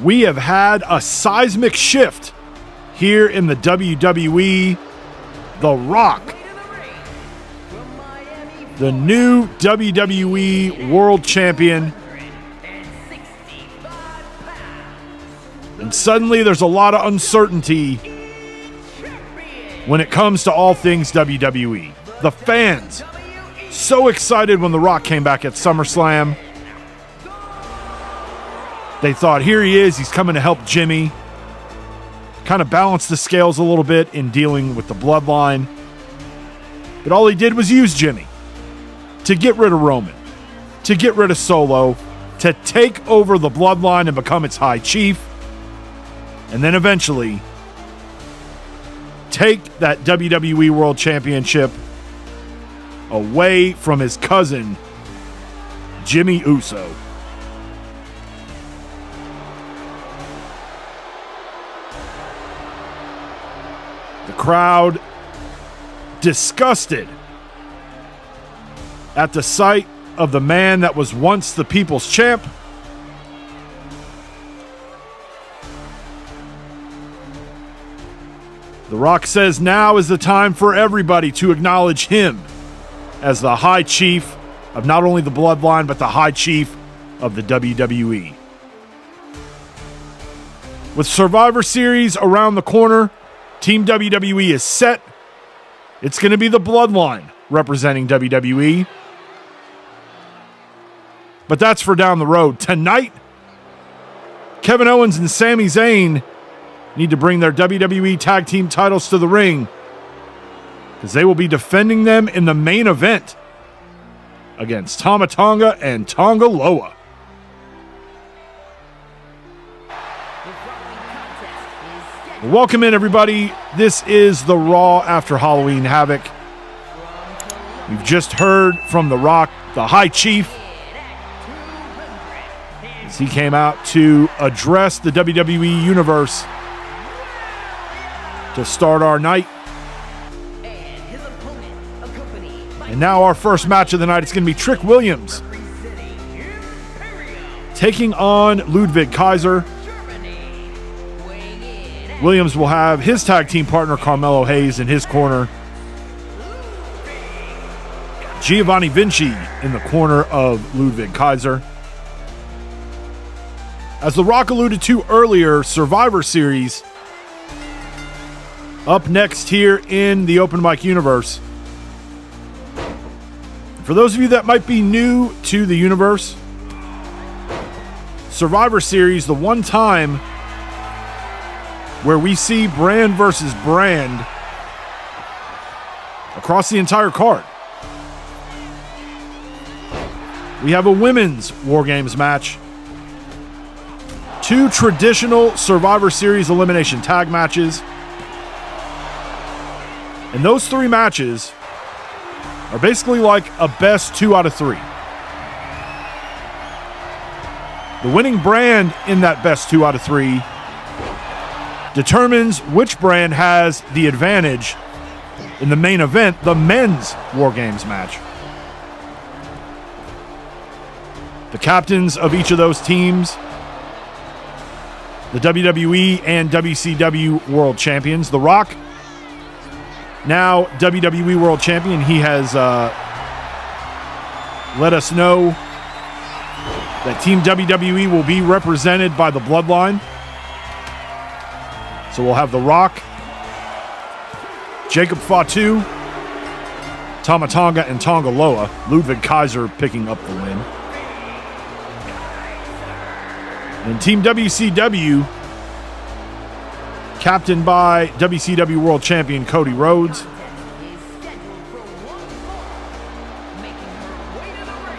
We have had a seismic shift here in the WWE. The Rock, the new WWE World Champion. And suddenly there's a lot of uncertainty when it comes to all things WWE. The fans, so excited when The Rock came back at SummerSlam. They thought, here he is, he's coming to help Jimmy. Kind of balance the scales a little bit in dealing with the Bloodline. But all he did was use Jimmy to get rid of Roman, to get rid of Solo, to take over the Bloodline and become its High Chief. And then eventually take that WWE World Championship away from his cousin, Jimmy Uso. The crowd disgusted at the sight of the man that was once the people's champ. The Rock says now is the time for everybody to acknowledge him as the High Chief of not only the Bloodline, but the High Chief of the WWE. With Survivor Series around the corner, Team WWE is set. It's going to be the Bloodline representing WWE. But that's for down the road. Tonight, Kevin Owens and Sami Zayn need to bring their WWE Tag Team titles to the ring because they will be defending them in the main event against Tama Tonga and Tonga Loa. Welcome in, everybody. This is the Raw after Halloween Havoc. We've just heard from The Rock, the High Chief, as he came out to address the WWE Universe to start our night. And now our first match of the night is going to be Trick Williams taking on Ludwig Kaiser. Williams will have his tag team partner Carmelo Hayes in his corner. Giovanni Vinci in the corner of Ludwig Kaiser. As The Rock alluded to earlier, Survivor Series up next here in the Open Mic universe. For those of you that might be new to the universe, Survivor Series, the one time where we see brand versus brand across the entire card. We have a women's War Games match, 2 traditional Survivor Series elimination tag matches, and those 3 matches are basically like a best 2 out of 3. The winning brand in that best 2 out of 3 determines which brand has the advantage in the main event, the men's War Games match. The captains of each of those teams, the WWE and WCW World Champions. The Rock, now WWE World Champion, he has let us know that Team WWE will be represented by the Bloodline. So we'll have The Rock, Jacob Fatu, Tama Tonga and Tonga Loa. Ludwig Kaiser picking up the win. And Team WCW, captained by WCW World Champion Cody Rhodes.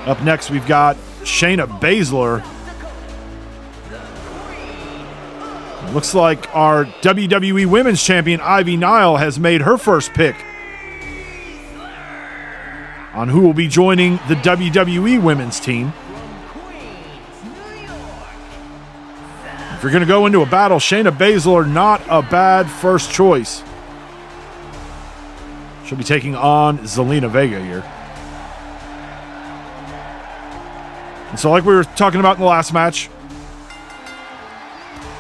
Up next, we've got Shayna Baszler. Looks like our WWE Women's Champion Ivy Nile has made her first pick on who will be joining the WWE Women's team. If you're going to go into a battle, Shayna Baszler, not a bad first choice. She'll be taking on Zelina Vega here. And so like we were talking about in the last match,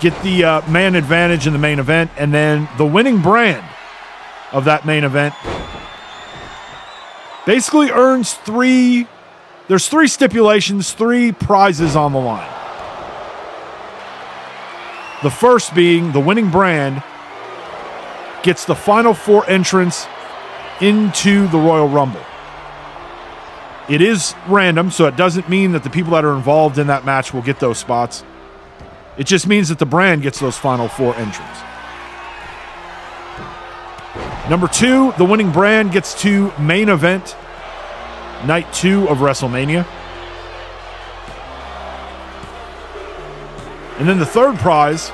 get the man advantage in the main event, and then the winning brand of that main event basically earns there's 3 stipulations, 3 prizes on the line. The first being the winning brand gets the final 4 entrants into the Royal Rumble. It is random, so it doesn't mean that the people that are involved in that match will get those spots. It just means that the brand gets those final 4 entrants. Number 2, the winning brand gets to main event night 2 of WrestleMania. And then the third prize,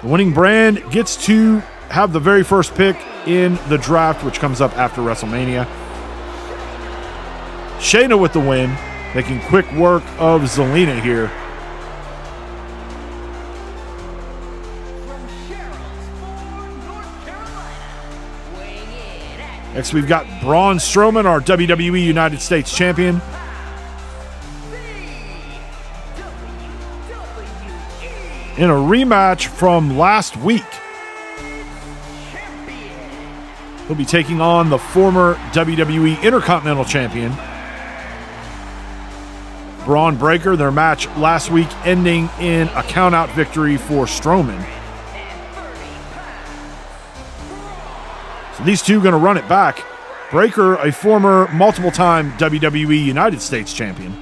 the winning brand gets to have the very first pick in the draft, which comes up after WrestleMania. Shayna with the win, making quick work of Zelina here. Next, we've got Braun Strowman, our WWE United States Champion. In a rematch from last week, he'll be taking on the former WWE Intercontinental Champion, Bron Breakker. Their match last week ending in a count-out victory for Strowman. So these two going to run it back. Breakker, a former multiple-time WWE United States Champion.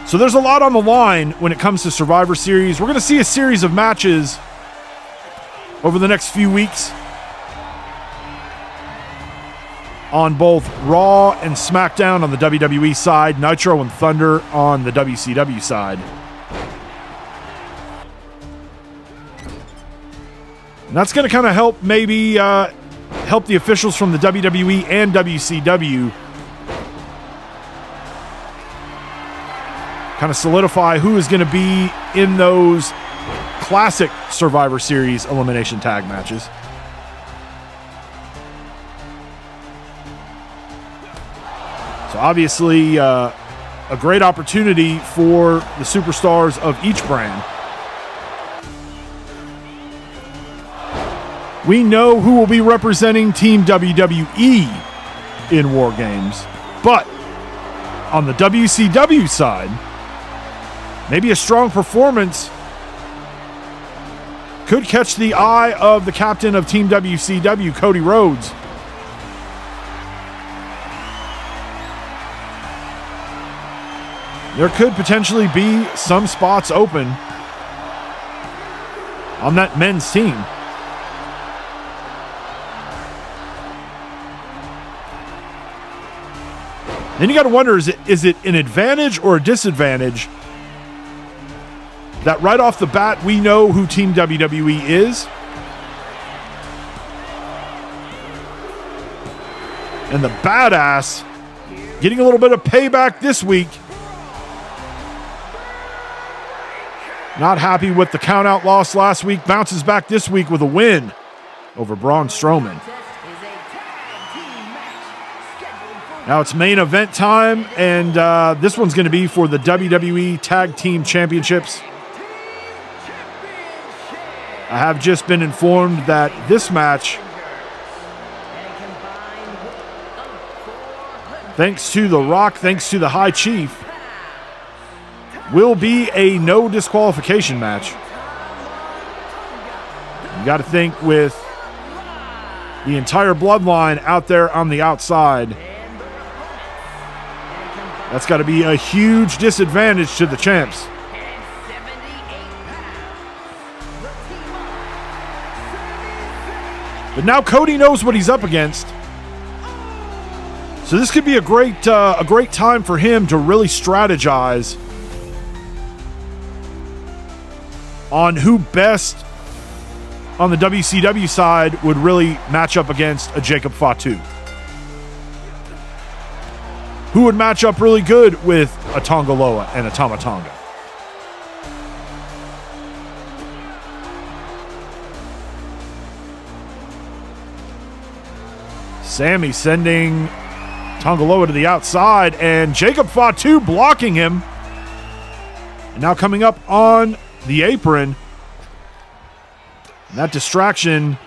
So there's a lot on the line when it comes to Survivor Series. We're going to see a series of matches over the next few weeks on both Raw and SmackDown on the WWE side, Nitro and Thunder on the WCW side. And that's going to kind of help maybe help the officials from the WWE and WCW kind of solidify who is going to be in those classic Survivor Series elimination tag matches. So obviously a great opportunity for the superstars of each brand. We know who will be representing Team WWE in War Games, but on the WCW side, maybe a strong performance could catch the eye of the captain of Team WCW, Cody Rhodes. There could potentially be some spots open on that men's team. Then you got to wonder, is it an advantage or a disadvantage that right off the bat we know who Team WWE is, and the badass getting a little bit of payback this week. Not happy with the count-out loss last week, bounces back this week with a win over Braun Strowman. Now it's main event time, and this one's going to be for the WWE Tag Team Championships. I have just been informed that this match, thanks to The Rock, thanks to the High Chief, will be a no disqualification match. You got to think with the entire Bloodline out there on the outside, that's got to be a huge disadvantage to the champs. But now Cody knows what he's up against. So this could be a great time for him to really strategize on who best on the WCW side would really match up against a Jacob Fatu. Who would match up really good with a Tonga Loa and a Tama Tonga? Sami sending Tonga Loa to the outside, and Jacob Fatu blocking him. And now coming up on the apron. And that distraction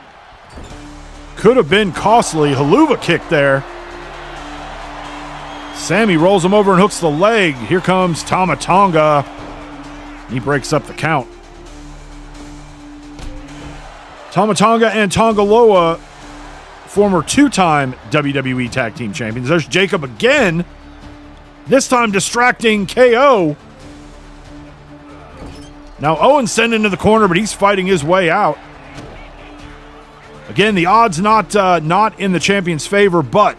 could have been costly. Haluva kick there. Sami rolls him over and hooks the leg. Here comes Tama Tonga. He breaks up the count. Tama Tonga and Tonga Loa, former two-time WWE Tag Team Champions. There's Jacob again, this time distracting KO. Now Owens sent into the corner, but he's fighting his way out. Again, the odds not in the champion's favor, but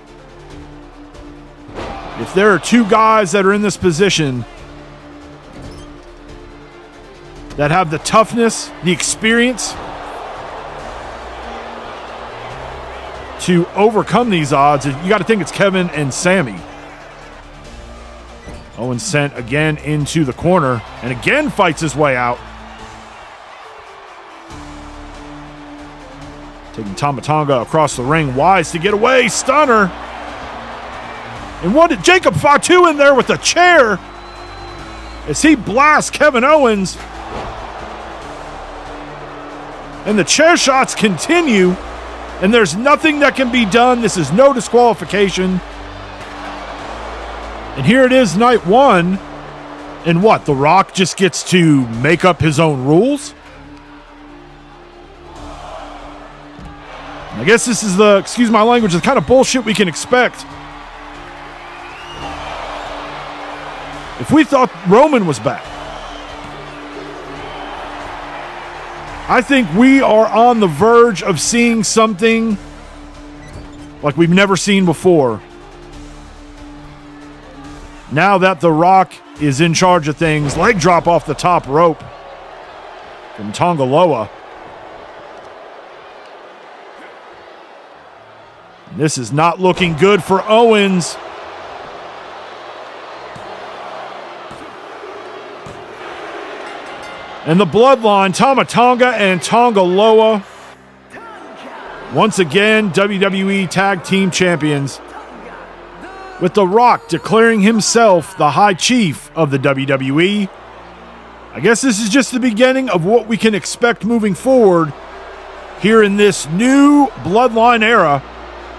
if there are two guys that are in this position that have the toughness, the experience to overcome these odds, you got to think it's Kevin and Sami. Owens sent again into the corner and again fights his way out. Taking Tama Tonga across the ring. Wise to get away. Stunner. And what did Jacob Fatu in there with a chair as he blasts Kevin Owens. And the chair shots continue. And there's nothing that can be done. This is no disqualification. And here it is, night one. And what? The Rock just gets to make up his own rules? I guess this is the, excuse my language, the kind of bullshit we can expect. If we thought Roman was back, I think we are on the verge of seeing something like we've never seen before. Now that The Rock is in charge of things, leg drop off the top rope from Tonga Loa. This is not looking good for Owens. And the Bloodline, Tama Tonga and Tonga Loa, once again WWE Tag Team Champions, with The Rock declaring himself the High Chief of the WWE. I guess this is just the beginning of what we can expect moving forward here in this new Bloodline era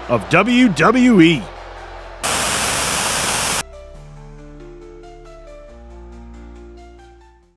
of WWE.